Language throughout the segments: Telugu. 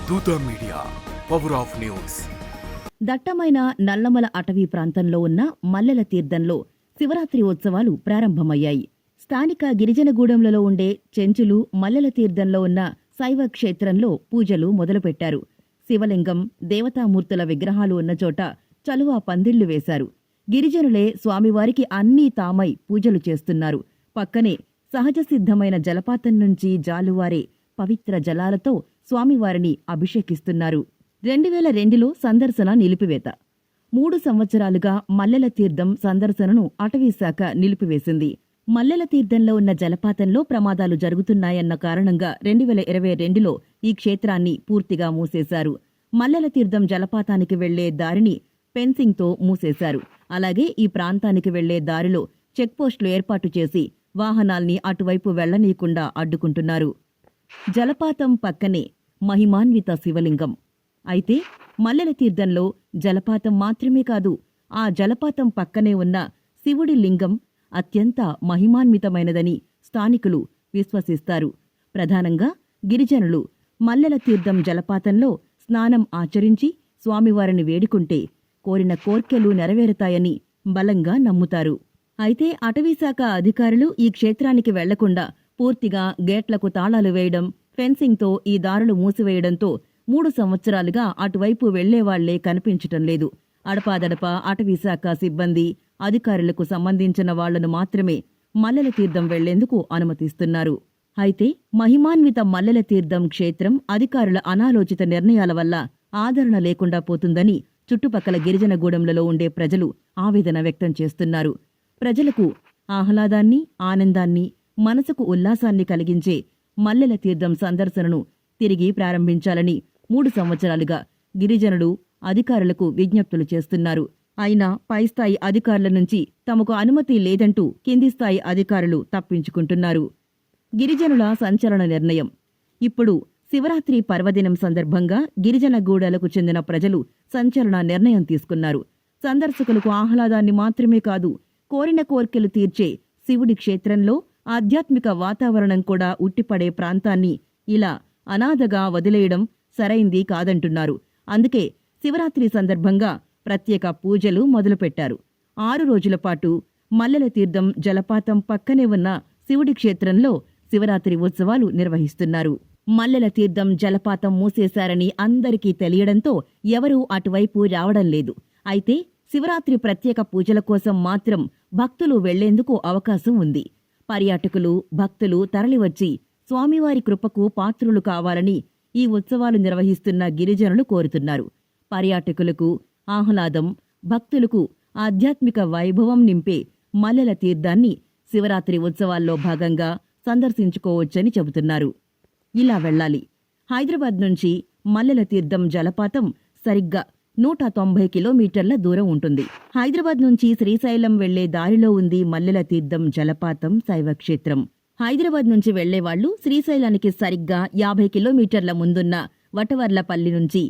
దూత మీడియా, పవర్ ఆఫ్ న్యూస్. దట్టమైన నల్లమల అటవీ ప్రాంతంలో ఉన్న మల్లెల తీర్థంలో శివరాత్రి ఉత్సవాలు ప్రారంభమయ్యాయి. స్థానిక గిరిజనగూడెంలలో ఉండే చెంచులు మల్లెల తీర్థంలో ఉన్న శైవ క్షేత్రంలో పూజలు మొదలుపెట్టారు. శివలింగం, దేవతామూర్తుల విగ్రహాలు ఉన్న చోట చలువ పందిళ్లు వేశారు. గిరిజనులే స్వామివారికి అన్నీ తామై పూజలు చేస్తున్నారు. పక్కనే సహజ సిద్ధమైన జలపాతం నుంచి జాలువారే పవిత్ర జలాలతో స్వామివారిని అభిషేకిస్తున్నారు. 2002లో సందర్శన నిలిపివేత. 3 సంవత్సరాలుగా మల్లెల తీర్థం సందర్శనను అటవీశాఖ నిలిపివేసింది. మల్లెల తీర్థంలో ఉన్న జలపాతంలో ప్రమాదాలు జరుగుతున్నాయన్న కారణంగా 2022లో ఈ క్షేత్రాన్ని పూర్తిగా మూసేశారు. మల్లెల తీర్థం జలపాతానికి వెళ్లే దారిని ఫెన్సింగ్తో మూసేశారు. అలాగే ఈ ప్రాంతానికి వెళ్లే దారిలో చెక్పోస్టులు ఏర్పాటు చేసి వాహనాల్ని అటువైపు వెళ్లనీయకుండా అడ్డుకుంటున్నారు. జలపాతం పక్కనే మహిమాన్విత శివలింగం. అయితే మల్లెల తీర్థంలో జలపాతం మాత్రమే కాదు, ఆ జలపాతం పక్కనే ఉన్న శివుడి లింగం అత్యంత మహిమాన్వితమైనదని స్థానికులు విశ్వసిస్తారు. ప్రధానంగా గిరిజనులు మల్లెల తీర్థం జలపాతంలో స్నానం ఆచరించి స్వామివారిని వేడుకుంటే కోరిన కోర్కెలు నెరవేరుతాయని బలంగా నమ్ముతారు. అయితే అటవీశాఖ అధికారులు ఈ క్షేత్రానికి వెళ్లకుండా పూర్తిగా గేట్లకు తాళాలు వేయడం, ఫెన్సింగ్తో ఈ దారులు మూసివేయడంతో 3 సంవత్సరాలుగా అటువైపు వెళ్లేవాళ్లే కనిపించటం లేదు. అడపాదడపా అటవీశాఖ సిబ్బంది, అధికారులకు సంబంధించిన వాళ్లను మాత్రమే మల్లెల తీర్థం వెళ్లేందుకు అనుమతిస్తున్నారు. అయితే మహిమాన్విత మల్లెల తీర్థం క్షేత్రం అధికారుల అనాలోచిత నిర్ణయాల వల్ల ఆదరణ లేకుండా పోతుందని చుట్టుపక్కల గిరిజనగూడెంలలో ఉండే ప్రజలు ఆవేదన వ్యక్తం చేస్తున్నారు. ప్రజలకు ఆహ్లాదాన్ని, ఆనందాన్ని, మనసుకు ఉల్లాసాన్ని కలిగించే మల్లెల తీర్థం సందర్శనను తిరిగి ప్రారంభించాలని 3 సంవత్సరాలుగా గిరిజనులు అధికారులకు విజ్ఞప్తులు చేస్తున్నారు. అయినా పైస్థాయి అధికారుల నుంచి తమకు అనుమతి లేదంటూ కింది స్థాయి అధికారులు తప్పించుకుంటున్నారు. గిరిజనుల సంచలన నిర్ణయం. ఇప్పుడు శివరాత్రి పర్వదినం సందర్భంగా గిరిజనగూడలకు చెందిన ప్రజలు సంచలన నిర్ణయం తీసుకున్నారు. సందర్శకులకు ఆహ్లాదాన్ని మాత్రమే కాదు, కోరిన కోర్కెలు తీర్చే శివుడి క్షేత్రంలో ఆధ్యాత్మిక వాతావరణం కూడా ఉట్టిపడే ప్రాంతాన్ని ఇలా అనాథగా వదిలేయడం సరైంది కాదంటున్నారు. అందుకే శివరాత్రి సందర్భంగా ప్రత్యేక పూజలు మొదలుపెట్టారు. 6 రోజుల పాటు మల్లెల తీర్థం జలపాతం పక్కనే ఉన్న శివుడి క్షేత్రంలో శివరాత్రి ఉత్సవాలు నిర్వహిస్తున్నారు. మల్లెల తీర్థం జలపాతం మూసేశారని అందరికీ తెలియడంతో ఎవరూ అటువైపు రావడం లేదు. అయితే శివరాత్రి ప్రత్యేక పూజల కోసం మాత్రం భక్తులు వెళ్లేందుకు అవకాశం ఉంది. పర్యాటకులు, భక్తులు తరలివచ్చి స్వామివారి కృపకు పాత్రులు కావాలని ఈ ఉత్సవాలు నిర్వహిస్తున్న గిరిజనులు కోరుతున్నారు. పర్యాటకులకు ఆహ్లాదం, భక్తులకు ఆధ్యాత్మిక వైభవం నింపే మల్లెల తీర్థాన్ని శివరాత్రి ఉత్సవాల్లో భాగంగా సందర్శించుకోవచ్చని చెబుతున్నారు. ఇలా వెళ్లాలి. హైదరాబాద్ నుంచి మల్లెల తీర్థం జలపాతం సరిగ్గా 190 కిలోమీటర్ల దూరం ఉంటుంది. హైదరాబాద్ నుంచి శ్రీశైలం వెళ్లే దారిలో ఉంది మల్లెల తీర్థం జలపాతం శైవక్షేత్రం. హైదరాబాద్ నుంచి వెళ్లేవాళ్లు శ్రీశైలానికి సరిగ్గా 50 కిలోమీటర్ల ముందున్న వటవర్లపల్లి నుంచి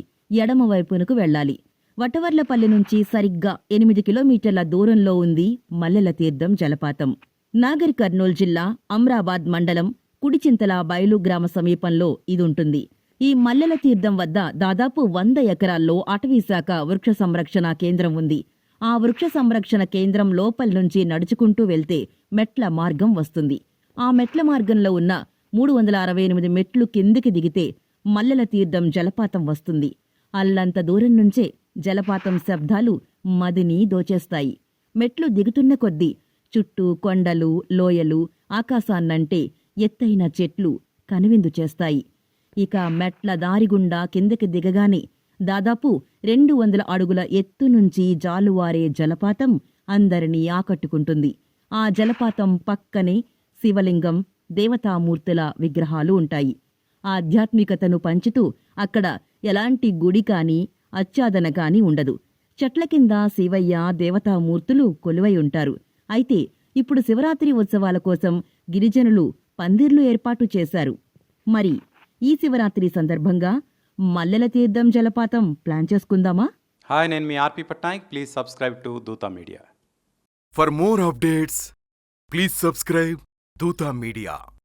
ఎడమవైపునకు వెళ్లాలి. వటవర్లపల్లి నుంచి సరిగ్గా 8 కిలోమీటర్ల దూరంలో ఉంది మల్లెల తీర్థం జలపాతం. నాగర్ కర్నూల్ జిల్లా అమ్రాబాద్ మండలం కుడిచింతల బయలు గ్రామ సమీపంలో ఇదుంటుంది. ఈ మల్లెల తీర్థం వద్ద దాదాపు 100 ఎకరాల్లో అటవీశాఖ వృక్ష సంరక్షణ కేంద్రం ఉంది. ఆ వృక్ష సంరక్షణ కేంద్రం లోపలి నుంచి నడుచుకుంటూ వెళ్తే మెట్ల మార్గం వస్తుంది. ఆ మెట్ల మార్గంలో ఉన్న 368 మెట్లు కిందికి దిగితే మల్లెల తీర్థం జలపాతం వస్తుంది. అల్లంత దూరం నుంచే జలపాతం శబ్దాలు మదిని దోచేస్తాయి. మెట్లు దిగుతున్న కొద్దీ చుట్టూ కొండలు, లోయలు, ఆకాశాన్నంటే ఎత్తైన చెట్లు కనువిందు చేస్తాయి. ఇక మెట్ల దారిగుండా కిందకి దిగగానే దాదాపు 200 అడుగుల ఎత్తు నుంచి జాలువారే జలపాతం అందరినీ ఆకట్టుకుంటుంది. ఆ జలపాతం పక్కనే శివలింగం, దేవతామూర్తుల విగ్రహాలు ఉంటాయి. ఆధ్యాత్మికతను పంచుతూ అక్కడ ఎలాంటి గుడి కాని, అచ్చాదన కాని ఉండదు. చెట్ల కింద శివయ్య, దేవతామూర్తులు కొలువై ఉంటారు. అయితే ఇప్పుడు శివరాత్రి ఉత్సవాల కోసం గిరిజనులు పందిర్లు ఏర్పాటు చేశారు. మరి ఈ శివరాత్రి సందర్భంగా మల్లెల తీర్థం జలపాతం ప్లాన్ చేసుకుందామా? హాయ్, నేను మీ ఆర్పి పట్నాయక్. ప్లీజ్ సబ్స్క్రైబ్ టు దూత media. For more updates please subscribe దూత మీడియా.